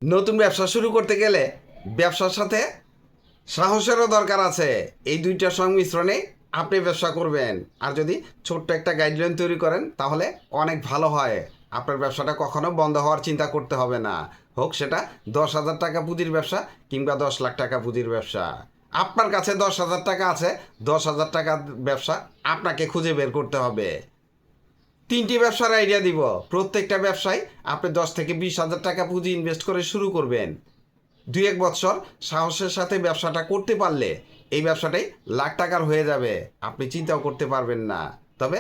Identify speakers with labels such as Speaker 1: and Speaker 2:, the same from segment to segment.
Speaker 1: নতুন ব্যবসা শুরু করতে গেলে ব্যবসার সাথে সাহসেরও দরকার আছে। এই দুইটার সংমিশ্রণে আপনি ব্যবসা করবেন। আর যদি ছোট্ট একটা গাইডলাইন তৈরি করেন তাহলে অনেক ভালো হয়। আপনার ব্যবসাটা কখনো বন্ধ হওয়ার চিন্তা করতে হবে না, হোক সেটা 10,000 টাকা পুঁজির ব্যবসা কিংবা 10 লাখ টাকা পুঁজির ব্যবসা। আপনার কাছে 10,000 টাকা আছে, 10,000 টাকার ব্যবসা আপনাকে খুঁজে বের করতে হবে। 3টি ব্যবসার আইডিয়া দিব। প্রত্যেকটা ব্যবসায় আপনি 10 থেকে 20,000 টাকা পুঁজি ইনভেস্ট করে শুরু করবেন। 2-1 বছর সাহসের সাথে ব্যবসাটা করতে পারলে এই ব্যবসাটাই লাখ টাকার হয়ে যাবে, আপনি চিন্তাও করতে পারবেন না। তবে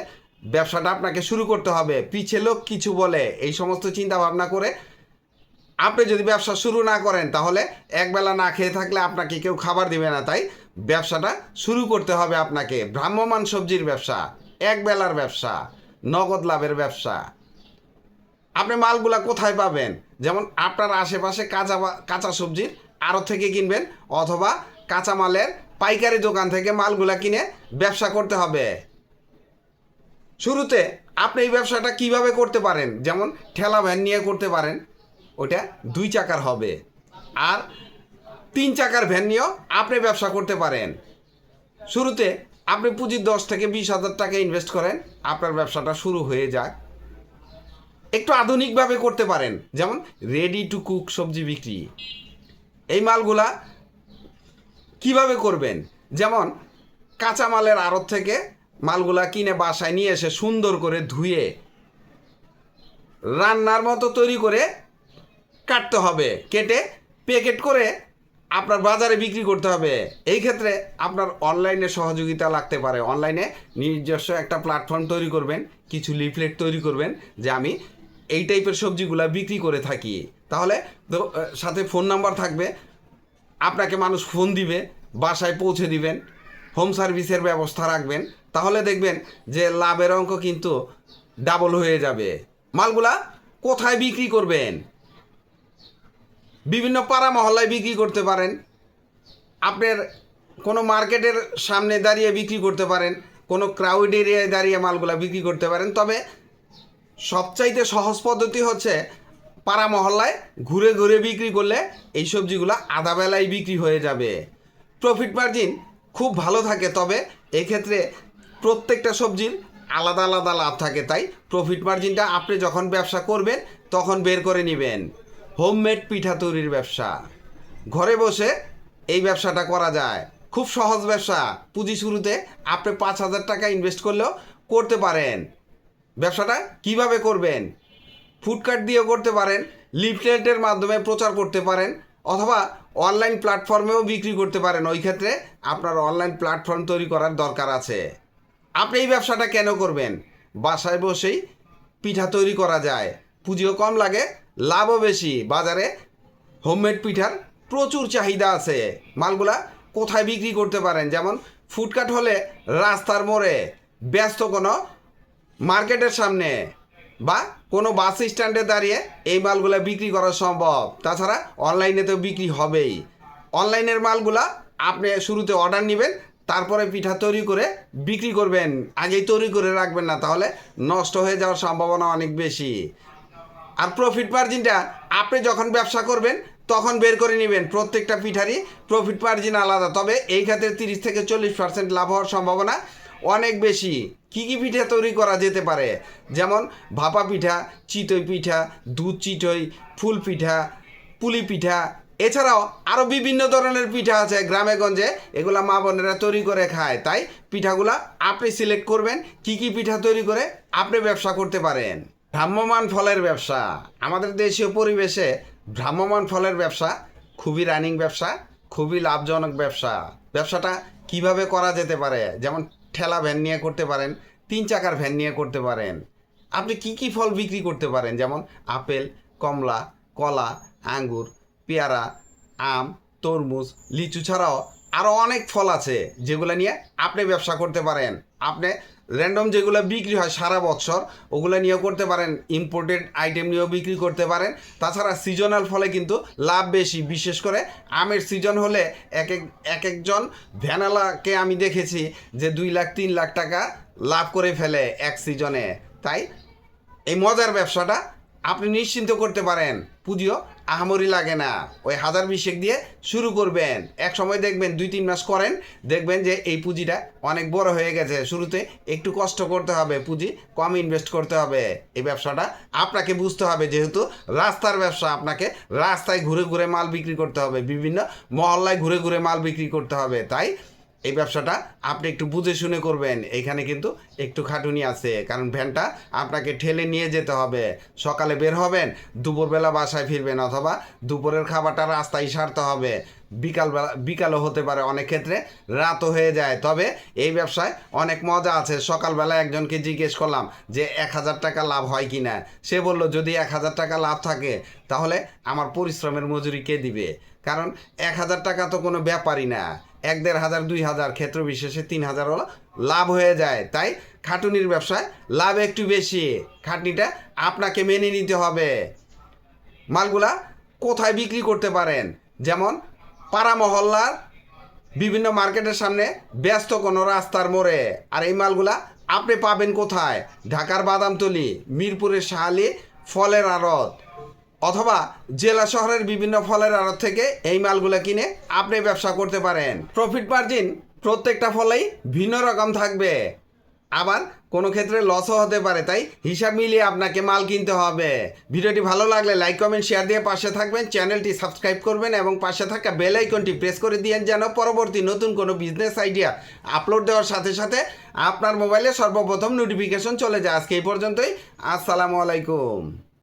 Speaker 1: ব্যবসাটা আপনাকে শুরু করতে হবে। পিছে লোক কিছু বলে এই সমস্ত চিন্তা ভাবনা করে আপনি যদি ব্যবসা শুরু না করেন তাহলে একবেলা না খেয়ে থাকলে আপনাকে কেউ খাবার দিবে না। তাই ব্যবসাটা শুরু করতে হবে আপনাকে। ভ্রাম্যমান সবজির ব্যবসা, একবেলার ব্যবসা, নগদ লাভের ব্যবসা। আপনি মালগুলা কোথায় পাবেন? যেমন আপনার আশেপাশে কাঁচা সবজির আড়ত থেকে কিনবেন, অথবা কাঁচা মালের পাইকারি দোকান থেকে মালগুলা কিনে ব্যবসা করতে হবে। শুরুতে আপনি এই ব্যবসাটা কিভাবে করতে পারেন? যেমন ঠেলা ভ্যান নিয়ে করতে পারেন, ওটা 2 চাকার হবে। আর 3 চাকার ভ্যান নিয়েও আপনি ব্যবসা করতে পারেন। শুরুতে আপনি পুঁজি 10 থেকে 20,000 টাকা ইনভেস্ট করেন, আপনার ব্যবসাটা শুরু হয়ে যাক। একটু আধুনিকভাবে করতে পারেন, যেমন রেডি টু কুক সবজি বিক্রি। এই মালগুলা কিভাবে করবেন? যেমন কাঁচা মালের আড়ত থেকে মালগুলা কিনে বাসায় নিয়ে এসে সুন্দর করে ধুয়ে রান্নার মতো তৈরি করে কাটতে হবে, কেটে প্যাকেট করে আপনার বাজারে বিক্রি করতে হবে। এই ক্ষেত্রে আপনার অনলাইনে সহযোগিতা লাগতে পারে। অনলাইনে নিজস্ব একটা প্ল্যাটফর্ম তৈরি করবেন, কিছু লিফলেট তৈরি করবেন যে আমি এই টাইপের সবজিগুলা বিক্রি করে থাকি। তাহলে সাথে ফোন নাম্বার থাকবে, আপনাকে মানুষ ফোন দিবে, বাসায় পৌঁছে দিবেন, হোম সার্ভিসের ব্যবস্থা রাখবেন। তাহলে দেখবেন যে লাভের অঙ্ক কিন্তু ডাবল হয়ে যাবে। মালগুলা কোথায় বিক্রি করবেন? বিভিন্ন পাড়া মহল্লায় বিক্রি করতে পারেন, আপনার কোনো মার্কেটের সামনে দাঁড়িয়ে বিক্রি করতে পারেন, কোনো ক্রাউড এরিয়ায় দাঁড়িয়ে মালগুলা বিক্রি করতে পারেন। তবে সবচাইতে সহজ পদ্ধতি হচ্ছে পাড়া মহল্লায় ঘুরে ঘুরে বিক্রি করলে এই সবজিগুলো আধা বেলায় বিক্রি হয়ে যাবে। প্রফিট মার্জিন খুব ভালো থাকে, তবে এক্ষেত্রে প্রত্যেকটা সবজির আলাদা আলাদা লাভ থাকে। তাই প্রফিট মার্জিনটা আপনি যখন ব্যবসা করবেন তখন বের করে নেবেন। হোমমেড পিঠা তৈরির ব্যবসা, ঘরে বসে এই ব্যবসাটা করা যায়। খুব সহজ ব্যবসা। পুঁজি শুরুতে আপনি 5,000 টাকা ইনভেস্ট করলেও করতে পারেন। ব্যবসাটা কিভাবে করবেন? ফুডকার্ট দিয়েও করতে পারেন, লিফলেটের মাধ্যমে প্রচার করতে পারেন, অথবা অনলাইন প্ল্যাটফর্মেও বিক্রি করতে পারেন। ওই ক্ষেত্রে আপনার অনলাইন প্ল্যাটফর্ম তৈরি করার দরকার আছে। আপনি এই ব্যবসাটা কেন করবেন? বাসায় বসেই পিঠা তৈরি করা যায়, পুঁজিও কম লাগে, লাভও বেশি। বাজারে হোমমেড পিঠার প্রচুর চাহিদা আছে। মালগুলা কোথায় বিক্রি করতে পারেন? যেমন ফুডকার্ট হলে রাস্তার মোড়ে, ব্যস্ত কোনো মার্কেটের সামনে, বা কোনো বাস স্ট্যান্ডে দাঁড়িয়ে এই মালগুলা বিক্রি করা সম্ভব। তাছাড়া অনলাইনে তো বিক্রি হবেই। অনলাইনের মালগুলা আপনি শুরুতে অর্ডার নেবেন, তারপরে পিঠা তৈরি করে বিক্রি করবেন। আগেই তৈরি করে রাখবেন না, তাহলে নষ্ট হয়ে যাওয়ার সম্ভাবনা অনেক বেশি। আর প্রফিট মার্জিনটা আপনি যখন ব্যবসা করবেন তখন বের করে নেবেন। প্রত্যেকটা পিঠারই প্রফিট মার্জিন আলাদা, তবে এই ক্ষেত্রে 30 থেকে 40% লাভ হওয়ার সম্ভাবনা অনেক বেশি। কী কী পিঠা তৈরি করা যেতে পারে? যেমন ভাপা পিঠা, চিতই পিঠা, দুধ চিতই, ফুল পিঠা, পুলি পিঠা। এছাড়াও আরও বিভিন্ন ধরনের পিঠা আছে গ্রামে গঞ্জে, এগুলা মা বোনেরা তৈরি করে খায়। তাই পিঠাগুলা আপনি সিলেক্ট করবেন কী কী পিঠা তৈরি করে আপনি ব্যবসা করতে পারেন। ভ্রাম্যমান ফলের ব্যবসা, আমাদের দেশীয় পরিবেশে ভ্রাম্যমান ফলের ব্যবসা খুবই রানিং ব্যবসা, খুবই লাভজনক ব্যবসা। ব্যবসাটা কিভাবে করা যেতে পারে? যেমন ঠেলা ভ্যান নিয়ে করতে পারেন, 3 চাকার ভ্যান নিয়ে করতে পারেন। আপনি কি কি ফল বিক্রি করতে পারেন? যেমন আপেল, কমলা, কলা, আঙ্গুর, পেয়ারা, আম, তরমুজ, লিচু ছাড়াও আরও অনেক ফল আছে যেগুলো নিয়ে আপনি ব্যবসা করতে পারেন। আপনি র্যান্ডম যেগুলো বিক্রি হয় সারা বছর ওগুলো নিয়েও করতে পারেন, ইম্পোর্টেড আইটেম নিয়েও বিক্রি করতে পারেন। তাছাড়া সিজনাল ফলে কিন্তু লাভ বেশি। বিশেষ করে আমের সিজন হলে এক একজন ভ্যানালাকে আমি দেখেছি যে 2 লাখ 3 লাখ টাকা লাভ করে ফেলে এক সিজনে। তাই এই মজার ব্যবসাটা আপনি নিশ্চিন্ত করতে পারেন, পুঁজিও আহামরি লাগে না। ওই 1020 দিয়ে শুরু করবেন, এক সময় দেখবেন 2-3 মাস করেন, দেখবেন যে এই পুঁজিটা অনেক বড় হয়ে গেছে। শুরুতে একটু কষ্ট করতে হবে, পুঁজি কম ইনভেস্ট করতে হবে। এই ব্যবসাটা আপনাকে বুঝতে হবে, যেহেতু রাস্তার ব্যবসা, আপনাকে রাস্তায় ঘুরে ঘুরে মাল বিক্রি করতে হবে, বিভিন্ন মহল্লায় ঘুরে ঘুরে মাল বিক্রি করতে হবে। তাই এই ব্যবসাটা আপনি একটু বুঝে শুনে করবেন। এইখানে কিন্তু একটু খাটুনি আছে, কারণ ভ্যানটা আপনাকে ঠেলে নিয়ে যেতে হবে। সকালে বের হবেন, দুপুরবেলা বাসায় ফিরবেন, অথবা দুপুরের খাবারটা রাস্তায় সারতে হবে। বিকালও হতে পারে, অনেক ক্ষেত্রে রাতও হয়ে যায়। তবে এই ব্যবসায় অনেক মজা আছে। সকালবেলা একজনকে জিজ্ঞেস করলাম যে 1000 টাকা লাভ হয় কি না। সে বলল, যদি 1000 টাকা লাভ থাকে তাহলে আমার পরিশ্রমের মজুরি কে দিবে? কারণ 1000 টাকা তো কোনো ব্যাপারই না। 1-1,500, 2,000, ক্ষেত্র বিশেষে 3,000 লাভ হয়ে যায়। তাই খাটুনির ব্যবসায় লাভ একটু বেশি, খাটনিটা আপনাকে মেনে নিতে হবে। মালগুলা কোথায় বিক্রি করতে পারেন? যেমন পাড়া মহল্লার বিভিন্ন মার্কেটের সামনে, ব্যস্ত কোনো রাস্তার মোড়ে। আর এই মালগুলা আপনি পাবেন কোথায়? ঢাকার বাদামতলি, মিরপুরের শাহালি ফলের আড়ত, অথবা জেলা শহরের বিভিন্ন ফলের আড়ত থেকে এই মালগুলো কিনে আপনি ব্যবসা করতে পারেন। প্রফিট মার্জিন প্রত্যেকটা ফলেই ভিন্ন রকম থাকবে, আবার কোনো ক্ষেত্রে লসও হতে পারে। তাই হিসাব মিলিয়ে আপনাকে মাল কিনতে হবে। ভিডিওটি ভালো লাগলে লাইক, কমেন্ট, শেয়ার দিয়ে পাশে থাকবেন। চ্যানেলটি সাবস্ক্রাইব করবেন এবং পাশে থাকা বেল আইকনটি প্রেস করে দিয়েন, যেন পরবর্তী নতুন কোনো বিজনেস আইডিয়া আপলোড দেওয়ার সাথে সাথে আপনার মোবাইলে সর্বপ্রথম নোটিফিকেশন চলে যায়। আজকে এই পর্যন্তই। আসসালামু আলাইকুম।